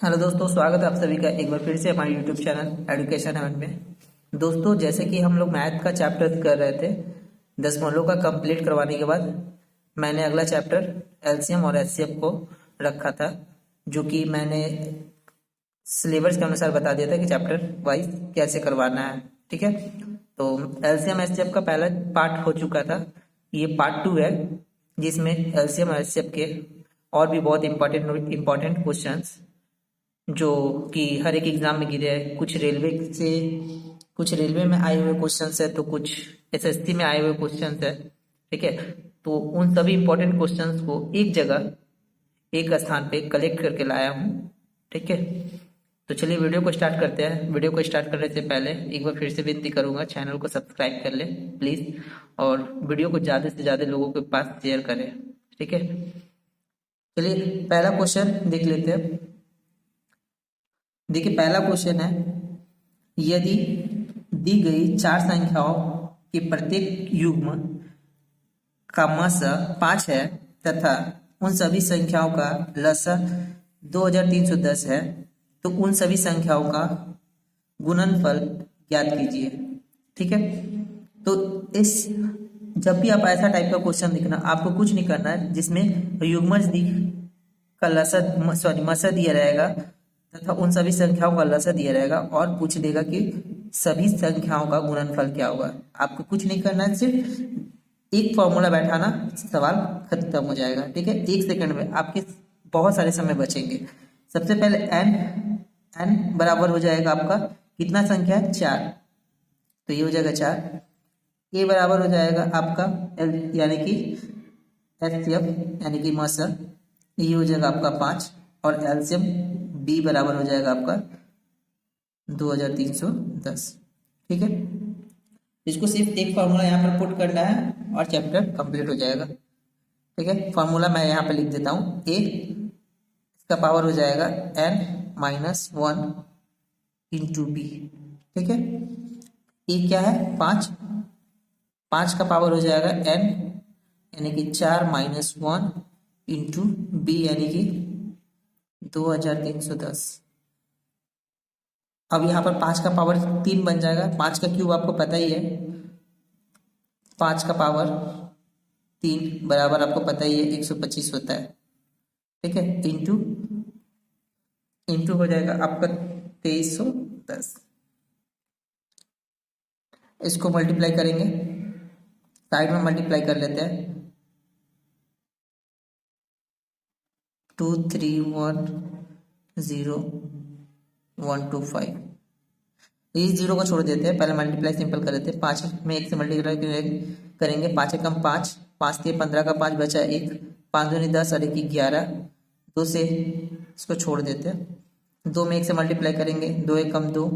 Hello दोस्तों, स्वागत है आप सभी का एक बार फिर से हमारे यूट्यूब चैनल एजुकेशन हेवन में। दोस्तों, जैसे कि हम लोग मैथ का चैप्टर कर रहे थे, 10 मॉडलों का कंप्लीट करवाने के बाद मैंने अगला चैप्टर एलसीएम और एचसीएफ को रखा था, जो कि मैंने सिलेबस के अनुसार बता दिया था कि चैप्टर वाइज कैसे करवाना है। ठीक है, तो एलसीएम एचसीएफ का पहला पार्ट हो चुका था, ये पार्ट 2 है, जिसमें एलसीएम और एचसीएफ के और भी बहुत इंपॉर्टेंट क्वेश्चंस जो कि हर एक एग्जाम में गिरे हैं। कुछ रेलवे में आए हुए क्वेश्चंस है, तो कुछ एसएससी में आए हुए क्वेश्चंस है। ठीक है, तो उन सभी इंपॉर्टेंट क्वेश्चंस को एक जगह एक स्थान पे कलेक्ट करके लाया हूँ। ठीक है, तो चलिए वीडियो को स्टार्ट करते हैं। वीडियो को स्टार्ट करने से पहले एक बार फिर से विनती करूंगा, चैनल को सब्सक्राइब कर ले प्लीज, और वीडियो को ज्यादा से ज्यादा लोगों के पास शेयर करें। ठीक है, चलिए पहला क्वेश्चन देख लेते हैं। देखिए, पहला क्वेश्चन है, यदि दी गई चार संख्याओं के प्रत्येक युग्म का मसा 5 है तथा उन सभी संख्याओं का लसा 2310 है, तो उन सभी संख्याओं का गुणनफल ज्ञात कीजिए। ठीक है, तो इस जब भी आप ऐसा टाइप का क्वेश्चन लिखना, आपको कुछ नहीं करना है, जिसमें युग्मज का मसा दिया रहेगा तथा उन सभी संख्याओं का लसा दिया रहेगा, और पूछ देगा कि सभी संख्याओं का गुणनफल क्या होगा। आपको कुछ नहीं करना है, सिर्फ एक फॉर्मूला बैठाना, सवाल खत्म हो जाएगा। ठीक है, 1 सेकंड में आपके बहुत सारे समय बचेंगे। सबसे पहले एन बराबर हो जाएगा आपका, कितना संख्या है, 4, तो ये हो जाएगा 4। ए बराबर हो जाएगा आपका एल यानी कि एचसीएफ यानी कि मसा, ये हो जाएगा आपका 5, और एलसीएम बी बराबर हो जाएगा आपका 2310। ठीक है, इसको सिर्फ एक फॉर्मूला यहाँ पर पुट करना है और चैप्टर कंप्लीट हो जाएगा। ठीक है, फॉर्मूला मैं यहाँ पे लिख देता हूँ। ए इसका पावर हो जाएगा n-1 इंटू बी। ठीक है, ए क्या है, 5, 5 का पावर हो जाएगा n यानी कि 4-1 इंटू बी यानी कि 2310। अब यहाँ पर 5 का पावर 3 बन जाएगा। 5 का क्यूब आपको पता ही है, 5 का पावर 3 बराबर आपको पता ही है 125 होता है। ठीक है, इंटू हो जाएगा आपका 2310। इसको मल्टीप्लाई करेंगे, साइड में मल्टीप्लाई कर लेते हैं। 2310,125, इस जीरो को छोड़ देते हैं, पहले मल्टीप्लाई सिंपल कर लेते हैं। 5 में 1 से मल्टीप्लाई करेंगे, 5 एकम 5, 5 3 15 का 5 बचा 1, 5 दूनी 10 और 1 11, 2 से इसको छोड़ देते हैं। 2 में 1 से मल्टीप्लाई करेंगे, 2 एकम 2,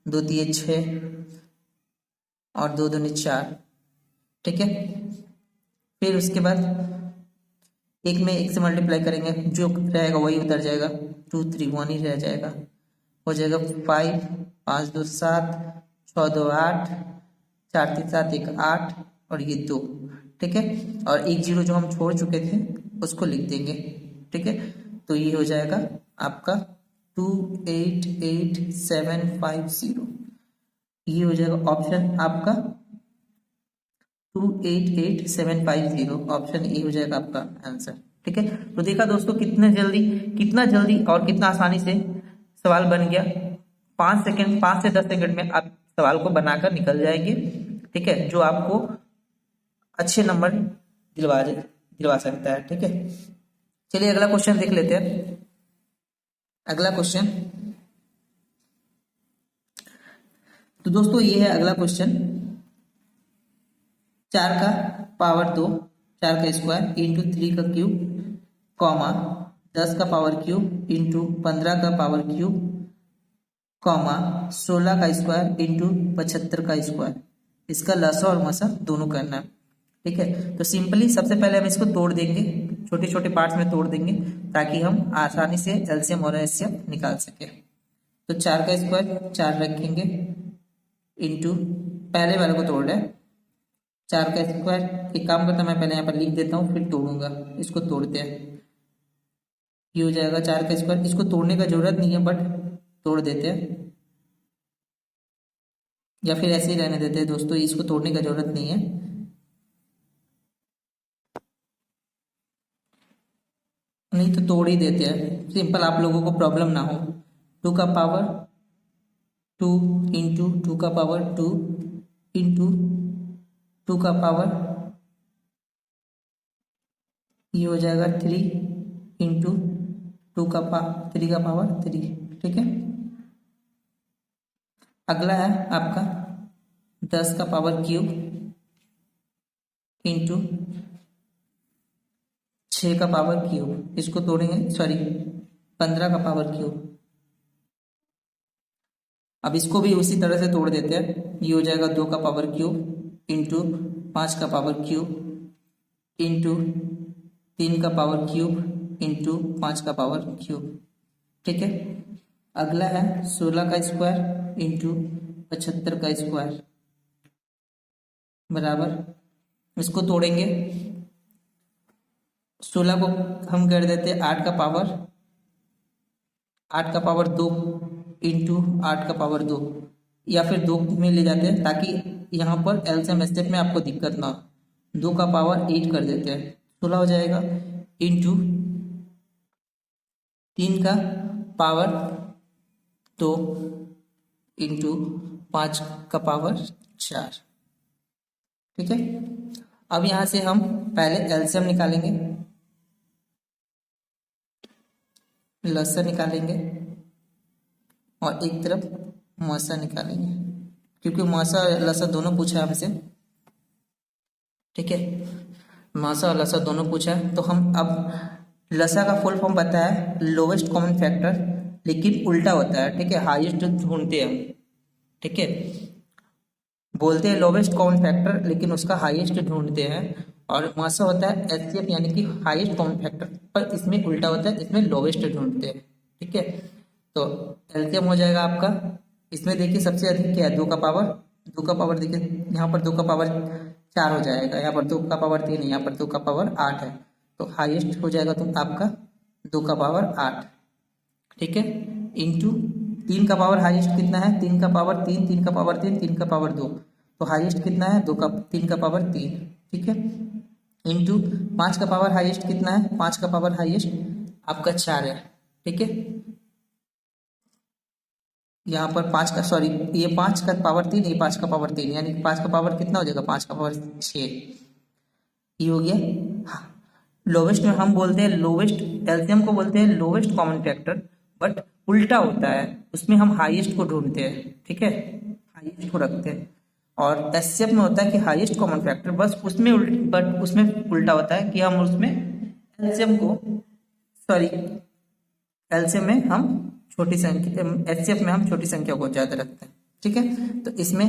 2 3 6 और 2 दूनी 4। ठीक है, फिर उसके बाद 1 में 1 से मल्टीप्लाई करेंगे, जो रहेगा वही उतर जाएगा, 2 3 1 ही रह जाएगा, हो जाएगा 5, 5 2 7, 6 2 8, 4 3 7 1 8 और ये 2। ठीक है, और एक जीरो जो हम छोड़ चुके थे उसको लिख देंगे। ठीक है, तो ये हो जाएगा आपका 288750, ये हो जाएगा ऑप्शन आपका 288750, ऑप्शन ए हो जाएगा आपका आंसर। ठीक है, तो देखा दोस्तों, कितना जल्दी और कितना आसानी से सवाल बन गया। 5 से 10 सेकंड में आप सवाल को बनाकर निकल जाएंगे। ठीक है, जो आपको अच्छे नंबर दिलवा सकता है। ठीक है, चलिए अगला क्वेश्चन देख लेते हैं। अगला क्वेश्चन, तो दोस्तों ये है अगला क्वेश्चन। 4 का पावर 2, 4 का स्क्वायर इंटू 3 का क्यूब, कॉमा 10 का पावर क्यूब इंटू 15 का पावर क्यूब, कॉमा 16 का स्क्वायर इंटू 75 का स्क्वायर, इसका लसा और मसा दोनों करना है। ठीक है, तो सिंपली सबसे पहले हम इसको तोड़ देंगे, छोटे छोटे पार्ट्स में तोड़ देंगे, ताकि हम आसानी से एलसीएम और एचसीएफ निकाल सके। तो 4 का स्क्वायर 4 रखेंगे इंटू, पहले वाले को तोड़ रहे हैं, 4 का स्क्वायर, एक काम करता मैं पहले यहाँ पर लिख देता हूँ फिर तोड़ूंगा। इसको तोड़ते हैं, ये हो जाएगा 4 का स्क्वायर। इसको तोड़ने का जरूरत नहीं है, बट तोड़ देते हैं या फिर ऐसे ही रहने देते हैं दोस्तों, इसको तोड़ने का जरूरत नहीं है। नहीं तो तोड़ ही देते हैं, सिंपल, आप लोगों को प्रॉब्लम ना हो। 2 का पावर 2 इंटू 2 का पावर 2 इंटू 2 का पावर, ये हो जाएगा 3 इंटू 3 का पावर 3। ठीक है, अगला है आपका 10 का पावर क्यूब इंटू 6 का पावर क्यूब। इसको तोड़ेंगे, सॉरी 15 का पावर क्यूब। अब इसको भी उसी तरह से तोड़ देते हैं। ये हो जाएगा 2 का पावर क्यूब इंटू 5 का पावर क्यूब इंटू 3 का पावर क्यूब इंटू 5 का पावर क्यूब। ठीक है, अगला है 16 का स्क्वायर इंटू 75 का स्क्वायर बराबर, इसको तोड़ेंगे। 16 को हम कर देते हैं 8 का पावर 2 इंटू 8 का पावर 2, या फिर 2 में ले जाते हैं ताकि यहाँ पर एलसीएम स्टेप में आपको दिक्कत ना हो। 2 का पावर 8 कर देते हैं, 16 हो जाएगा इंटू 3 का पावर 2 इंटू 5 का पावर 4। ठीक है, अब यहां से हम पहले एलसीएम निकालेंगे, लसा निकालेंगे और एक तरफ मौसा निकालेंगे, क्योंकि मौसा और लसा दोनों पूछा है हमसे। ठीक है, मौसा और लसा दोनों पूछा है, तो हम अब लसा का फुल फॉर्म पता है, लोवेस्ट कॉमन फैक्टर, लेकिन उल्टा होता है। ठीक है, हाईएस्ट ढूंढते हैं हम। ठीक है, बोलते हैं लोवेस्ट कॉमन फैक्टर, लेकिन उसका हाईएस्ट ढूंढते हैं। और मौसा होता है एचसीएफ यानी कि हाईएस्ट कॉमन फैक्टर, पर इसमें उल्टा होता है, इसमें लोवेस्ट ढूंढते हैं। ठीक है, तो एलसीएम हो जाएगा आपका, इसमें देखिए सबसे अधिक क्या है, 2 का पावर देखिए यहाँ पर 2 का पावर 4 हो जाएगा, यहाँ पर 2 का पावर 3 है, यहाँ पर 2 का पावर 8 है, तो हाईएस्ट हो जाएगा तो आपका 2 का पावर 8। ठीक है, इंटू 3 का पावर हाईएस्ट कितना है, 3 का पावर 3, 3 का पावर 3, 3 का पावर 2, तो हाईएस्ट कितना है 3 का पावर 3। ठीक है, इंटू 5 का पावर हाईएस्ट कितना है, 5 का पावर हाईएस्ट आपका 4 है। ठीक है, यहाँ पर 5 का, सॉरी ये 5 का पावर 3, ये 5 का पावर 3, यानी 5 का पावर कितना हो जाएगा, 5 का पावर 6। ये हो गया। हाँ, लोवेस्ट में हम बोलते हैं लोवेस्ट, एलसीएम को बोलते हैं लोवेस्ट कॉमन फैक्टर, बट उल्टा होता है, उसमें हम हाईएस्ट को ढूंढते हैं। ठीक है, हाईएस्ट को रखते हैं। और एचसीएफ में होता है कि हाईएस्ट कॉमन फैक्टर, बस उसमें बट उसमें उल्टा होता है कि हम उसमें एलसीएम को, सॉरी एलसीएम में हम छोटी संख्या, एचसीएफ में हम छोटी संख्या को ज्यादा रखते हैं। ठीक है, तो इसमें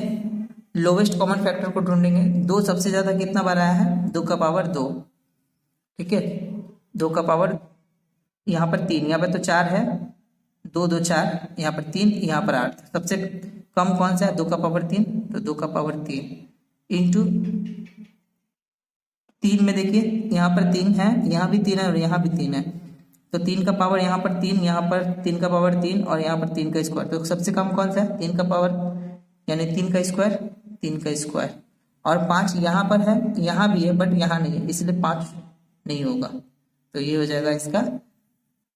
लोवेस्ट कॉमन फैक्टर को ढूंढेंगे। 2 सबसे ज्यादा कितना बार आया है, 2 का पावर 2। ठीक है, 2 का पावर यहाँ पर 3, यहाँ पर तो 4 है, 2 2 4, यहाँ पर 3, यहाँ पर 8, सबसे कम कौन सा है, 2 का पावर 3, तो 2 का पावर 3 इंटू 3 में देखिए यहाँ पर 3 है, यहाँ भी 3 है और यहाँ भी 3 है, तो 3 का पावर यहाँ पर 3, यहाँ पर 3 का पावर 3 और यहाँ पर 3 का स्क्वायर, तो सबसे कम कौन सा है, 3 का पावर, यानी 3 का स्क्वायर, 3 का स्क्वायर। और 5 यहाँ पर है, यहाँ भी है बट यहाँ नहीं है, इसलिए 5 नहीं होगा, तो ये हो जाएगा इसका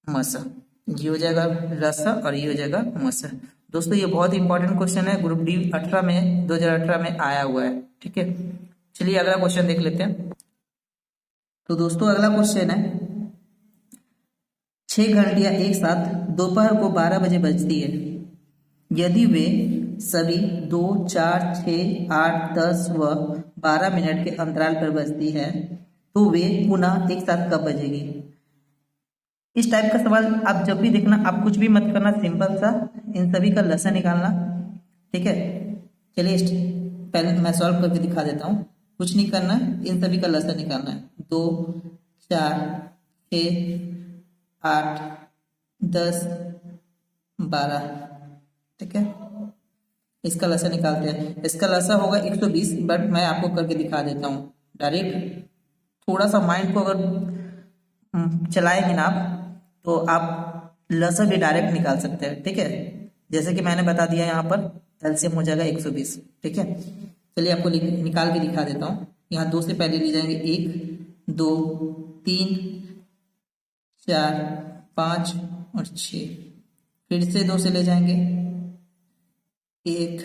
मसा, ये हो जाएगा रसा और ये हो जाएगा मसा। दोस्तों ये बहुत ही इंपॉर्टेंट क्वेश्चन है, ग्रुप डी 2018 में आया हुआ है। ठीक है, चलिए अगला क्वेश्चन देख लेते हैं। तो दोस्तों अगला क्वेश्चन है, 6 घंटियां एक साथ दोपहर को 12 बजे बजती है, यदि वे सभी 2, 4, 6, 8, 10 व 12 मिनट के अंतराल पर बजती है, तो वे पुनः एक साथ कब बजेगी। इस टाइप का सवाल आप जब भी देखना, आप कुछ भी मत करना, सिंपल सा इन सभी का लसा निकालना। ठीक है, चलिए पहले मैं सॉल्व करके दिखा देता हूँ, कुछ नहीं करना, इन सभी का लसा निकालना है। 2, 4, 6, 8, 10, 12। ठीक है, इसका लसा निकालते हैं। इसका लसा होगा 120, बट मैं आपको करके दिखा देता हूँ डायरेक्ट। थोड़ा सा माइंड को अगर चलाएंगे ना आप, तो आप लसा भी डायरेक्ट निकाल सकते हैं, ठीक है। जैसे कि मैंने बता दिया यहाँ पर एलसीएम हो जाएगा 120, ठीक है। चलिए आपको निकाल के दिखा देता हूँ। यहाँ 2 से पहले ले जाएंगे 1 2 3 4 5 और 6, फिर से 2 से ले जाएंगे 1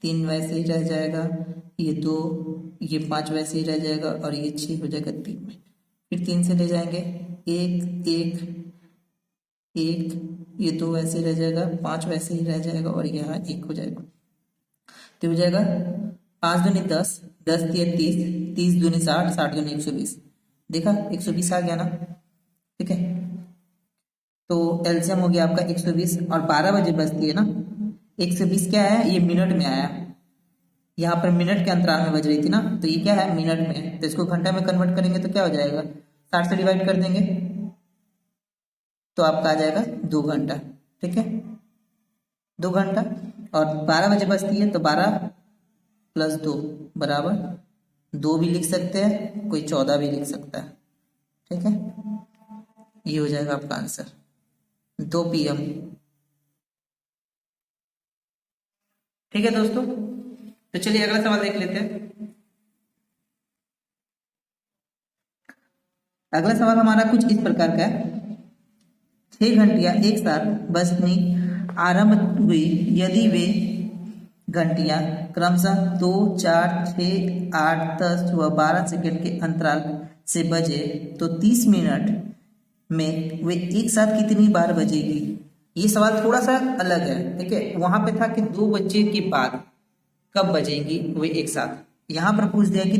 3 वैसे ही रह जाएगा, ये 2 ये 5 वैसे ही रह जाएगा और ये 6 हो जाएगा 3 में। फिर 3 से ले जाएंगे 1 1 1, ये 2 वैसे ही रह जाएगा, 5 वैसे ही रह जाएगा और यहाँ 1 हो जाएगा। तो हो जाएगा 5 दूनी 10 10 3 30 30 दूनी 60 60 दूनी 120। देखा 120 आ गया ना, ठीक है। तो एलसीएम हो गया आपका 120 और 12 बजे बजती है ना। 120 क्या है, ये मिनट में आया, यहाँ पर मिनट के अंतराल में बज रही थी ना, तो ये क्या है मिनट में, तो इसको घंटा में कन्वर्ट करेंगे तो क्या हो जाएगा, 60 से डिवाइड कर देंगे तो आपका आ जाएगा 2 घंटा, ठीक है। 2 घंटा और 12 बजे बजती है तो 12 + 2 बराबर 2 भी लिख सकते हैं, कोई 14 भी लिख सकता है, ठीक है। ये हो जाएगा आपका आंसर 2 PM, ठीक है दोस्तों। तो चलिए अगला सवाल देख लेते हैं। अगला सवाल हमारा कुछ इस प्रकार का है। 6 घंटियां एक साथ बजनी आरंभ हुई यदि वे घंटियां क्रमशः 2 4 6 8 10 व 12 सेकंड के अंतराल से बजे तो 30 मिनट में वे एक साथ कितनी बार बजेगी। ये सवाल थोड़ा सा अलग है, ठीक है। वहां पे था कि 2 बजे के बाद कब बजेंगी वे एक साथ, यहाँ पर पूछ दिया कि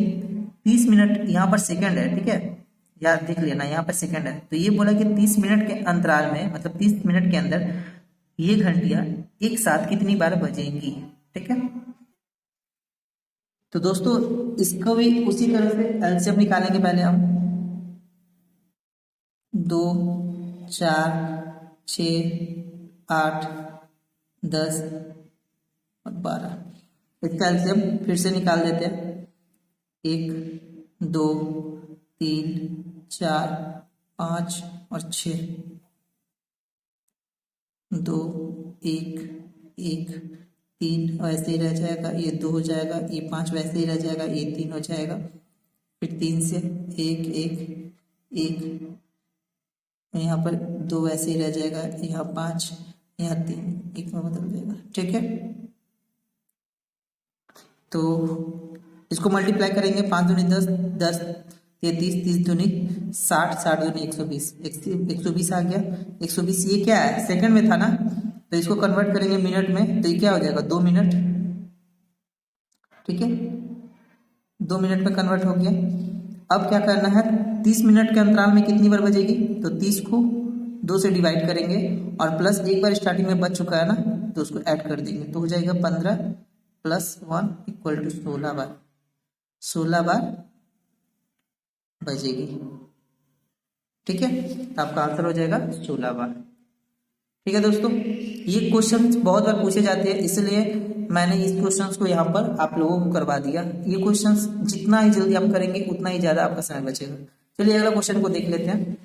30 मिनट, यहाँ पर सेकंड है, ठीक है, याद देख लेना यहाँ पर सेकंड है। तो ये बोला कि 30 मिनट के अंतराल में, मतलब 30 मिनट के अंदर ये घंटियां एक साथ कितनी बार बजेंगी, ठीक है। तो दोस्तों इसको भी उसी तरह से एलसीएम निकालेंगे। पहले हम 2 4 6 8 10 और 12, इसका एलसीएम फिर से निकाल देते हैं। 1 2 3 4 5 और 6, 2 1 1 3 वैसे ही रह जाएगा, ये 2 हो जाएगा, ये 5 वैसे ही रह जाएगा, ये 3 हो जाएगा। फिर 3 से 1 1 1, यहाँ पर 2 वैसे ही रह जाएगा, यहाँ 5 यहाँ 3 1 में बदल जाएगा, ठीक है। तो इसको मल्टीप्लाई करेंगे, 5 दूनी 10 10 33 30 दूनी 60 60 दूनी 120 120 आ गया। 120 ये क्या है, सेकंड में था ना, तो इसको कन्वर्ट करेंगे मिनट में, तो ये क्या हो जाएगा 2 मिनट, ठीक है। 2 मिनट में कन्वर्ट हो गया। अब क्या करना है, 30 मिनट के अंतराल में कितनी बार बजेगी, तो 30 को 2 से डिवाइड करेंगे और प्लस एक बार स्टार्टिंग में बच चुका है ना, तो उसको ऐड कर देंगे, तो हो जाएगा 15 + 1 = 16 बार, 16 बार बजेगी, ठीक है। तो आपका आंसर हो जाएगा 16 बार, ठीक है दोस्तों। ये क्वेश्चन बहुत बार पूछे जाते हैं, इसलिए मैंने इस क्वेश्चंस को यहाँ पर आप लोगों को करवा दिया। ये क्वेश्चंस जितना ही जल्दी आप करेंगे उतना ही ज्यादा आपका समय बचेगा। चलिए अगला क्वेश्चन को देख लेते हैं।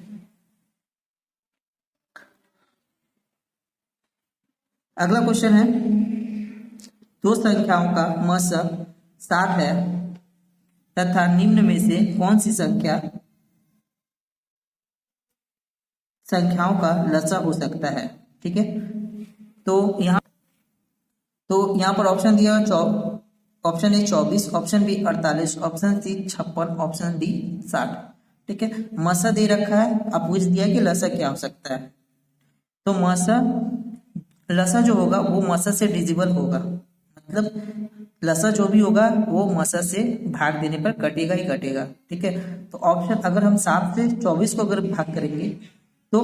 अगला क्वेश्चन है, 2 संख्याओं का मसक 7 है तथा निम्न में से कौन सी संख्याओं का लसा हो सकता है, ठीक है। तो यहाँ पर ऑप्शन दिया, option A 24, option B 48, option C 56, option D 60, ठीक है। मसा दे रखा है, अब पूछ दिया कि लसा क्या हो सकता है। तो लसा जो होगा वो मसा से डिजिबल होगा, मतलब लसा जो भी होगा वो मसा से भाग देने पर कटेगा ही कटेगा, ठीक है। तो ऑप्शन, अगर हम 7 से 24 को अगर भाग करेंगे तो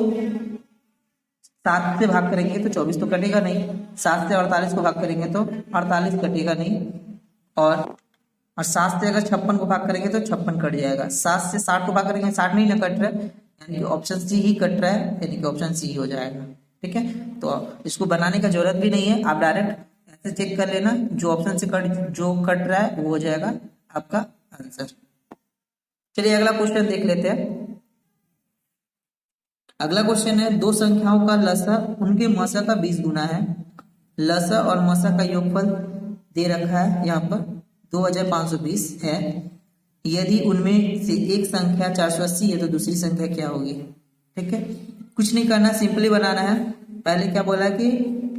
7 से भाग करेंगे तो 24 तो कटेगा नहीं, 7 से 48 को भाग करेंगे तो 48 कटेगा नहीं, और 7 से अगर 56 को भाग करेंगे तो 56 कट जाएगा। 7 से 60 को भाग करेंगे, 60 नहीं ना कट रहा है, यानी कि ऑप्शन सी ही कट रहा है, यानी कि ऑप्शन सी हो जाएगा, ठीक है। तो इसको बनाने का जरूरत भी नहीं है, आप डायरेक्ट ऐसे चेक कर लेना, जो ऑप्शन से जो कट रहा है वो हो जाएगा आपका आंसर। चलिए अगला क्वेश्चन देख लेते हैं। अगला क्वेश्चन है, दो संख्याओं का लसा उनके मसा का 20 गुना है। लसा और मसा का योगफल दे रखा है यहाँ पर 2520 है। यदि उनमें से एक संख्या 480 है तो दूसरी संख्या क्या होगी। ठीक है, कुछ नहीं करना, सिंपली बनाना है। पहले क्या बोला कि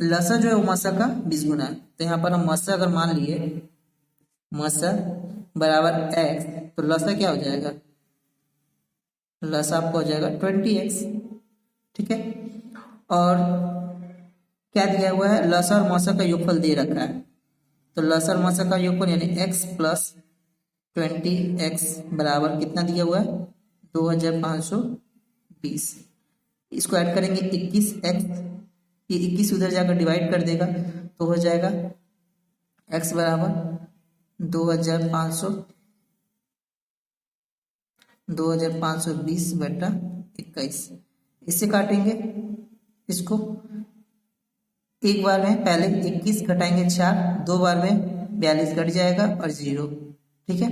लसा जो है वो मसा का 20 गुना है, तो यहाँ पर हम मसा अगर मान लिए मसा बराबर x, तो लसा क्या हो जाएगा, लसा आपको हो जाएगा 20x। ठीक है, और क्या दिया हुआ है, लसा और मसा का योगफल दे रखा है, तो लसा और मसा का योगफल यानी x प्लस 20x बराबर कितना दिया हुआ है 2520। इसको ऐड करेंगे 21x, ये 21 उधर जाकर डिवाइड कर देगा तो हो जाएगा x बराबर 2520 बटा 21। इससे काटेंगे इसको, एक बार में पहले 21 घटाएंगे 4, दो बार में 42 घट जाएगा और 0। ठीक है,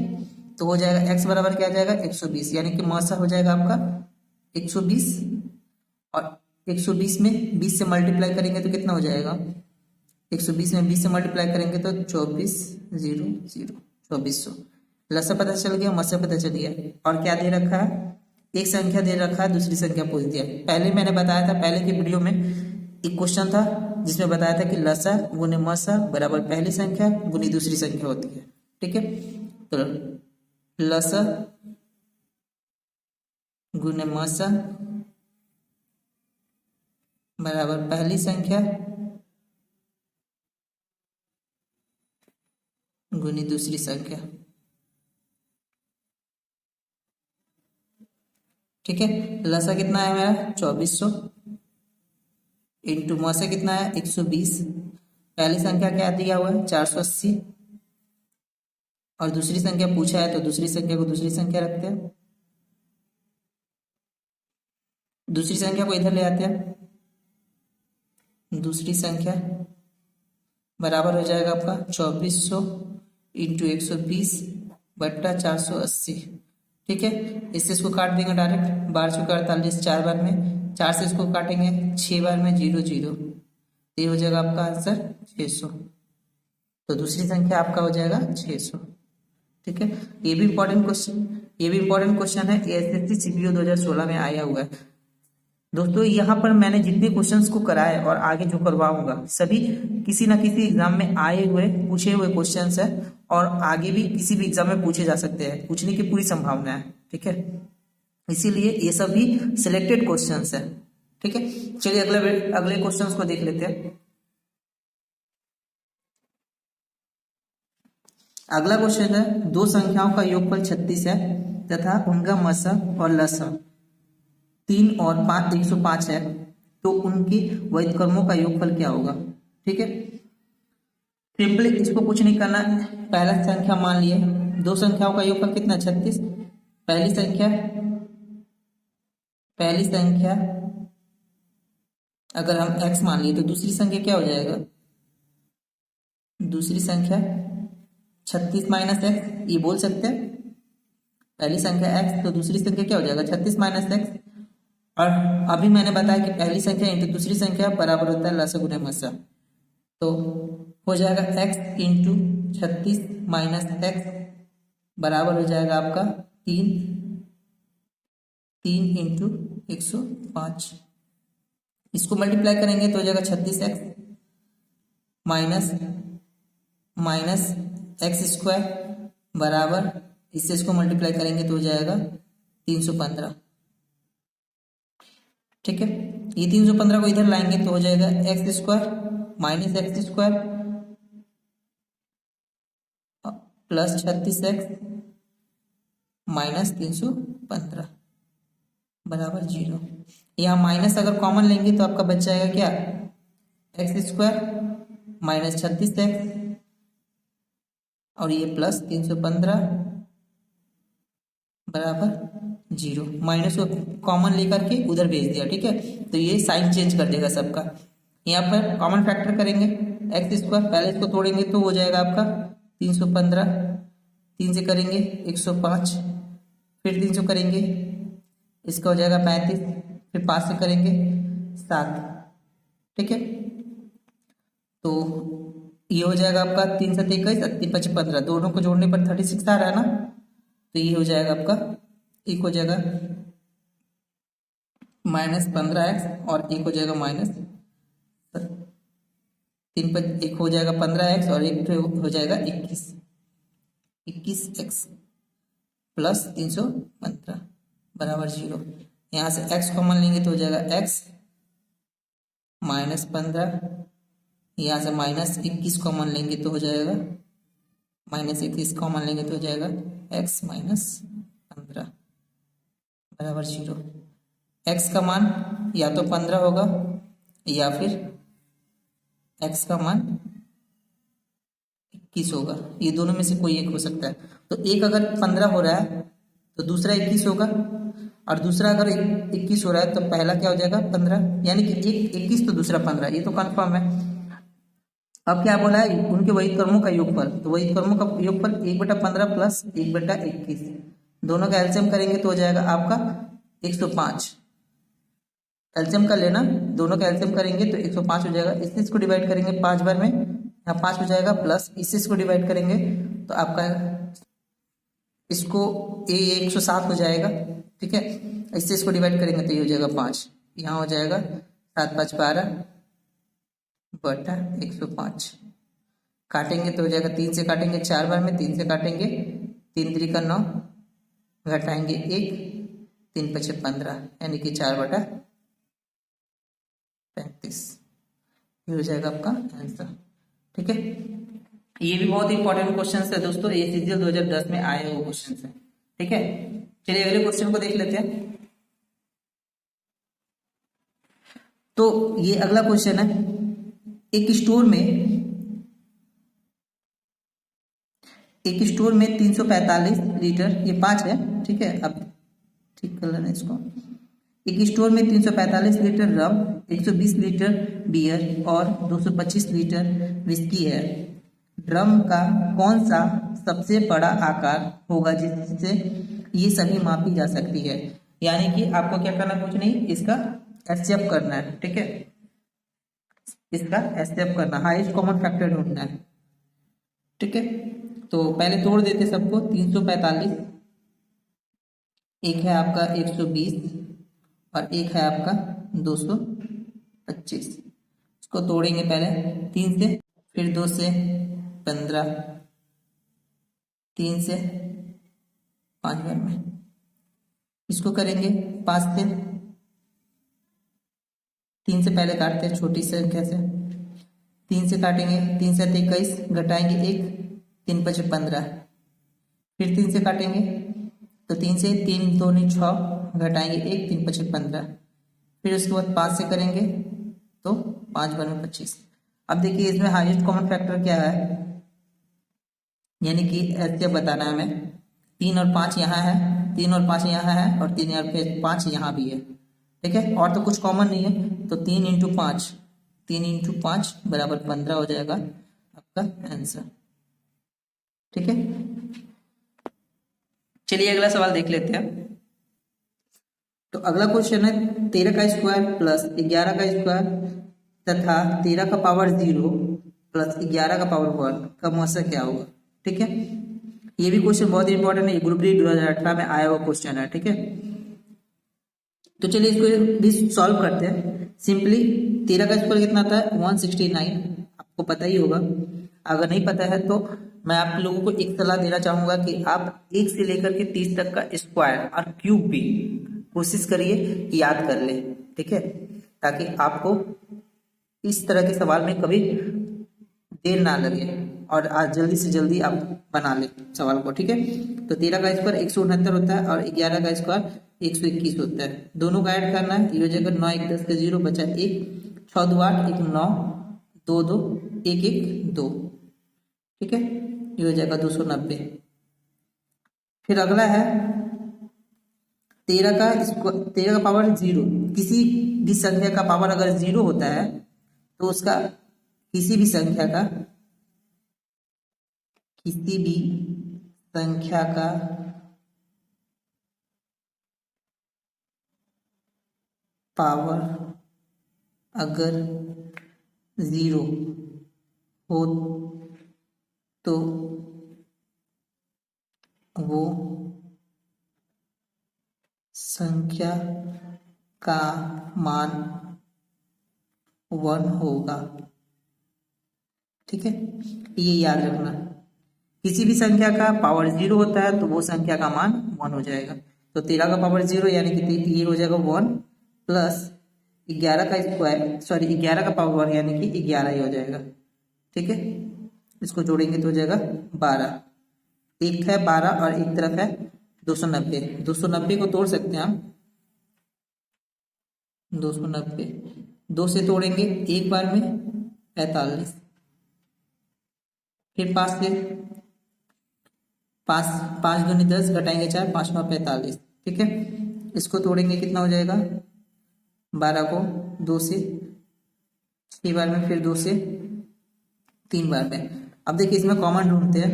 तो हो जाएगा x बराबर क्या आ जाएगा 120, यानी कि मौसा हो जाएगा आपका 120, और 120 में 20 से मल्टीप्लाई करेंगे तो कितना हो जाएगा, 120 में 20 से मल्टीप्लाई करेंगे तो 2400। लसा पता चल गया, मसा पता चल गया। और क्या दे रखा है, एक संख्या दे रखा है, दूसरी संख्या पूछ दिया। पहले मैंने बताया था, पहले की वीडियो में एक क्वेश्चन था जिसमें बताया था कि लसा गुने मसा बराबर पहली संख्या गुनी दूसरी संख्या होती है। ठीक है, तो लसा गुने मसा बराबर पहली संख्या गुनी दूसरी संख्या। ठीक है, लसा कितना है मेरा 2400 इंटू मसा कितना है 120। पहली संख्या क्या दिया हुआ है 480, और दूसरी संख्या पूछा है तो दूसरी संख्या को दूसरी संख्या रखते हैं, दूसरी संख्या को इधर ले आते हैं। दूसरी संख्या बराबर हो जाएगा आपका 2400 इंटू 120 बट्टा 480। ठीक है, इससे इसको काट देंगे डायरेक्ट, 12×48 4 बार में, 4 से इसको काटेंगे 6 बार में 0 0, ये हो जाएगा आपका आंसर 600। तो दूसरी संख्या आपका हो जाएगा 600। ठीक है, ये भी इंपॉर्टेंट क्वेश्चन है, एएसएससी सीपीओ 2016 में आया हुआ है। दोस्तों यहाँ पर मैंने जितने क्वेश्चंस को कराए और आगे जो करवाऊंगा सभी किसी ना किसी एग्जाम में आए हुए पूछे हुए क्वेश्चंस है, और आगे भी किसी भी एग्जाम में पूछे जा सकते हैं, पूछने की पूरी संभावना है। ठीक है, इसीलिए ये सभी सिलेक्टेड क्वेश्चंस है। ठीक है, चलिए अगले क्वेश्चंस को देख लेते हैं। अगला क्वेश्चन है, दो संख्याओं का योगफल 36 है तथा उनका मसा और लसा 3 और 5 105 है, तो उनके व्युत्क्रमों का योगफल क्या होगा। ठीक है, सिंपली इसको कुछ नहीं करना, पहला संख्या मान लिए, दो संख्याओं का योगफल कितना 36। पहली संख्या अगर हम x मान लिए तो दूसरी संख्या क्या हो जाएगा, दूसरी संख्या 36 माइनस एक्स, ये बोल सकते हैं। पहली संख्या x तो दूसरी संख्या क्या हो जाएगा 36 माइनस एक्स, और अभी मैंने बताया कि पहली संख्या इंटू दूसरी संख्या बराबर होता है लसा गुने मसा, तो हो जाएगा x इंटू 36 माइनस एक्स बराबर हो जाएगा आपका 3 इंटू 105। इसको मल्टीप्लाई करेंगे तो हो जाएगा 36x माइनस एक्स स्क्वायर बराबर, इससे इसको मल्टीप्लाई करेंगे तो हो जाएगा 315। ठीक है, ये 315 को इधर लाएंगे तो हो जाएगा x square minus x square plus 36x minus 315 बराबर 0। यहाँ माइनस अगर कॉमन लेंगे तो आपका बच जाएगा क्या, एक्स स्क्वायर माइनस 36x और ये प्लस 315 बराबर 0। माइनस को कॉमन लेकर के उधर भेज दिया। ठीक है, तो ये साइन चेंज कर देगा सबका। यहाँ पर कॉमन फैक्टर करेंगे एक्स स्क्वायर, पहले इसको तोड़ेंगे तो हो जाएगा आपका 315, 3 से करेंगे 105, फिर 300 करेंगे इसका हो जाएगा 35, फिर 5 से करेंगे 7, ठीक है। तो ये हो जाएगा आपका 3 7 21, 3 5 15, दोनों को जोड़ने पर 36 आ रहा है ना। तो ये हो जाएगा आपका, एक हो जाएगा -15x और एक हो जाएगा एक हो जाएगा 15x और एक हो जाएगा 21x प्लस 315 बराबर 0। यहाँ से x कॉमन लेंगे तो हो जाएगा x -15, यहाँ से -21 कॉमन लेंगे तो हो जाएगा -21 कॉमन लेंगे तो हो जाएगा x -15 बराबर 0। x का मान या तो 15 होगा या फिर x का मान 21 होगा, ये दोनों में से कोई एक हो सकता है। तो एक अगर 15 हो रहा है तो दूसरा 21 होगा, और दूसरा अगर 21 हो रहा है तो पहला क्या हो जाएगा 15, यानी कि एक 21 तो दूसरा 15, ये तो कंफर्म है। अब क्या बोला है, उनके वही कर्मों का योगफल, तो वही कर्मों का योगफल 1/15 प्लस 1/21, दोनों का एलसीएम करेंगे तो हो जाएगा आपका 105। एलसीएम कर लेना, दोनों का एलसीएम करेंगे तो 105 हो जाएगा। इसको डिवाइड करेंगे 5 बार में, यहाँ 5 हो जाएगा, प्लस इसको डिवाइड करेंगे तो आपका इसको ये 107 हो जाएगा, ठीक है। इसको डिवाइड करेंगे तो ये हो जाएगा 5, यहाँ हो जाएगा 7 5 12 बटा 105, काटेंगे तो हो जाएगा 3 से काटेंगे 4 बार में, 3 से काटेंगे 3 3 का 9, घटाएंगे 1, 3 5 15, यानी कि 4/35, ये हो जाएगा आपका आंसर, ठीक है। ये भी बहुत इंपॉर्टेंट क्वेश्चन है दोस्तों, ये सीजीएल 2010 में आए हुए क्वेश्चन है, ठीक है। चलिए अगले क्वेश्चन को देख लेते हैं। तो ये अगला क्वेश्चन है, एक स्टोर में 345 लीटर, ये 5 है, ठीक है। अब ठीक कर लेना इसको। एक स्टोर में 345 लीटर रम, 120 लीटर बियर और 225 लीटर विस्की है। ड्रम का कौन सा सबसे बड़ा आकार होगा जिससे ये सभी मापी जा सकती है। यानी कि आपको क्या करना, कुछ नहीं, इसका एचसीएफ करना है, ठीक है। इसका एचसीएफ करना, हाईएस्ट कॉमन फैक्टर ढूंढना है, ठीक है। तो पहले तोड़ देते सबको, 345, एक है आपका 120 और एक है आपका 225। इसको तोड़ेंगे पहले 3 से, फिर 2 से 15, 3 से 5 बार में। इसको करेंगे 5 से, 3 से पहले काटते हैं छोटी संख्या से, 3 से काटेंगे, 3 से 21, घटाएंगे 1, 3 5 15, फिर 3 से काटेंगे तो 3 से 3 2 6, घटाएंगे 1, 3 5 15, फिर उसके बाद 5 से करेंगे तो 5 बार में 25। अब देखिए इसमें हाईएस्ट कॉमन फैक्टर क्या है, यानी कि ऐसे बताना है हमें, 3 और 5 यहाँ है, 3 और 5 यहाँ है, और 3 और 5 यहाँ भी है, ठीक है। और तो कुछ कॉमन नहीं है, तो 3 × 5, 3 × 5 बराबर 15 हो जाएगा आपका आंसर, ठीक है। चलिए अगला सवाल देख लेते हैं। तो अगला क्वेश्चन है, 13 का स्क्वायर प्लस 11 का स्क्वायर तथा 13 का पावर 0 प्लस 11 का पावर 1 का मौसा क्या होगा, ठीक है। ये भी क्वेश्चन बहुत इंपॉर्टेंट है, ग्रुप डी 2018 में आया हुआ क्वेश्चन है, ठीक है। तो चलिए इसको भी सॉल्व करते हैं सिंपली। 13 का स्क्वायर कितना आता है 169, आपको पता ही होगा। अगर नहीं पता है तो मैं आप लोगों को एक सलाह देना चाहूंगा कि आप 1 से लेकर के 30 तक का स्क्वायर और क्यूब भी कोशिश करिए कि याद कर ले, ठीक है, ताकि आपको इस तरह के सवाल में कभी देर ना लगे और आज जल्दी से जल्दी आप बना ले सवाल को, ठीक है। तो 13 का स्क्वायर 169 होता है और 11 का स्क्वायर 121 होता है, दोनों का ऐड करना है। ये हो जाएगा 9 1 10 का 0 बचा 1, 6 2 8 1 9 2 2 1 1 2, ठीक है। ये हो जाएगा 290। फिर अगला है 13 का पावर 0, किसी भी संख्या का पावर अगर 0 होता है तो उसका किसी भी संख्या का पावर अगर 0 हो तो वो संख्या का मान 1 होगा। ठीक है, ये याद रखना, किसी भी संख्या का पावर 0 होता है तो वो संख्या का मान 1 हो जाएगा। तो 13 का पावर 0 यानी कि ये हो जाएगा 1 प्लस 11 का स्क्वायर, सॉरी 11 का पावर 1 यानी कि 11 ही हो जाएगा। ठीक है, इसको जोड़ेंगे तो हो जाएगा 12, एक है 12 और एक तरफ है 290। 290 को तोड़ सकते हैं हम, 290 2 से तोड़ेंगे एक बार में 45, फिर 5 से 5 दूनी 10 घटाएंगे 4, 5 9 45। ठीक है, इसको तोड़ेंगे कितना हो जाएगा, 12 को 2 से 6 बार में, फिर 2 से 3 बार में। अब देखिए इसमें कॉमन ढूंढते हैं,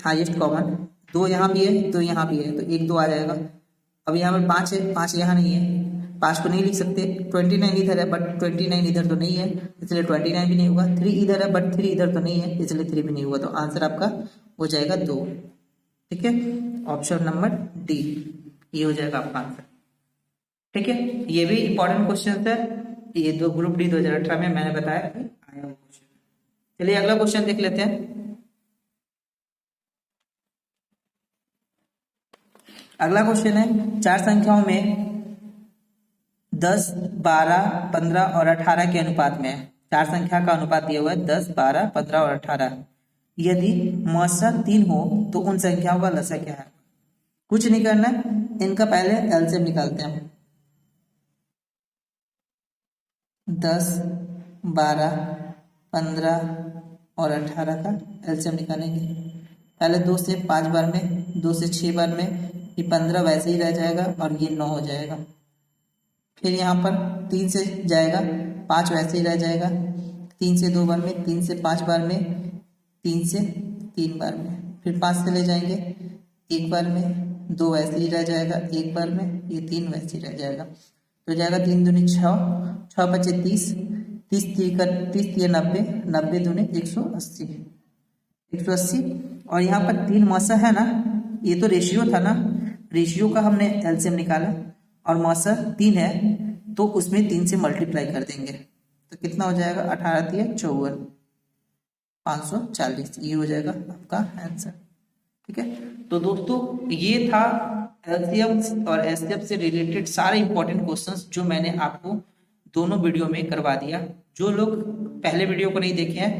हाईएस्ट कॉमन, 2 यहाँ भी है 2 यहाँ भी है तो 1 2 आ जाएगा। अब यहाँ पर 5 है, 5 यहाँ नहीं है, 5 को नहीं लिख सकते, 29 इधर है बट 29 इधर तो नहीं है इसलिए 29 भी नहीं होगा, 3 इधर है बट 3 इधर तो नहीं है इसलिए 3 भी नहीं होगा, तो आंसर आपका हो जाएगा 2। ठीक है, ऑप्शन नंबर डी ये हो जाएगा आपका आंसर। ठीक है, ये भी इंपॉर्टेंट क्वेश्चन है, ये ग्रुप डी 2018 में मैंने बताया आया हुआ क्वेश्चन। चलिए अगला क्वेश्चन देख लेते हैं। अगला क्वेश्चन है, 4 संख्याओं में 10, 12, 15 और 18 के अनुपात में है। 4 संख्या का अनुपात दिया हुआ है 10, 12, 15 और 18। यदि मौसा 3 हो तो उन संख्याओं का लसा क्या है। कुछ नहीं करना, इनका पहले एलसीएम निकालते हैं। 10, 12, 15 और 18 का एलसीएम निकालेंगे। पहले 2 से 5 बार में, 2 से 6 बार में, ये 15 वैसे ही रह जाएगा और ये 9 हो जाएगा। फिर यहाँ पर 3 से जाएगा, 5 वैसे ही रह जाएगा, 3 से 2 बार में, 3 से 5 बार में, 3 से 3 बार में, फिर 5 से ले जाएंगे 1 बार में, 2 वैसे ही रह जाएगा 1 बार में, ये 3 वैसे ही रह जाएगा। तो जाएगा 3 दूनी 6, 6 बचे 30, 30 3 90, 90 दूनी 180, 180। और यहाँ पर 3 मौसा है ना, ये तो रेशियो था ना, रेशियो का हमने एलसीएम निकाला और मौसा 3 है तो उसमें 3 से मल्टीप्लाई कर देंगे तो कितना हो जाएगा, 18 3 54, 540, ये हो जाएगा आपका आंसर। ठीक है, तो दोस्तों ये था एलसीएम और एचसीएफ से रिलेटेड सारे इंपॉर्टेंट क्वेश्चंस जो मैंने आपको दोनों वीडियो में करवा दिया। जो लोग पहले वीडियो को नहीं देखे हैं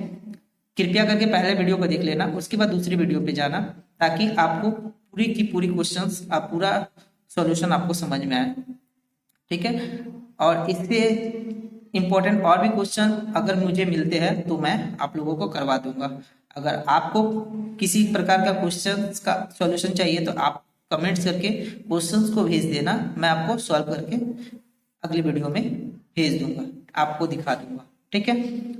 कृपया करके पहले वीडियो को देख लेना, उसके बाद दूसरी वीडियो पे जाना ताकि आपको पूरी की पूरी क्वेश्चंस आप पूरा सॉल्यूशन आपको समझ में आए। ठीक है, और इससे इंपॉर्टेंट और भी क्वेश्चन अगर मुझे मिलते हैं तो मैं आप लोगों को करवा दूंगा। अगर आपको किसी प्रकार का क्वेश्चंस का सॉल्यूशन चाहिए तो आप कमेंट्स करके क्वेश्चंस को भेज देना, मैं आपको सॉल्व करके अगली वीडियो में भेज दूंगा, आपको दिखा दूंगा। ठीक है,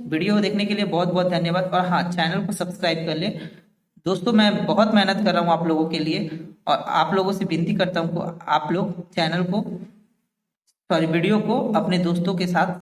वीडियो देखने के लिए बहुत बहुत धन्यवाद। और हाँ, चैनल को सब्सक्राइब कर ले दोस्तों, मैं बहुत मेहनत कर रहा हूँ आप लोगों के लिए और आप लोगों से विनती करता हूँ आप लोग चैनल को वीडियो को अपने दोस्तों के साथ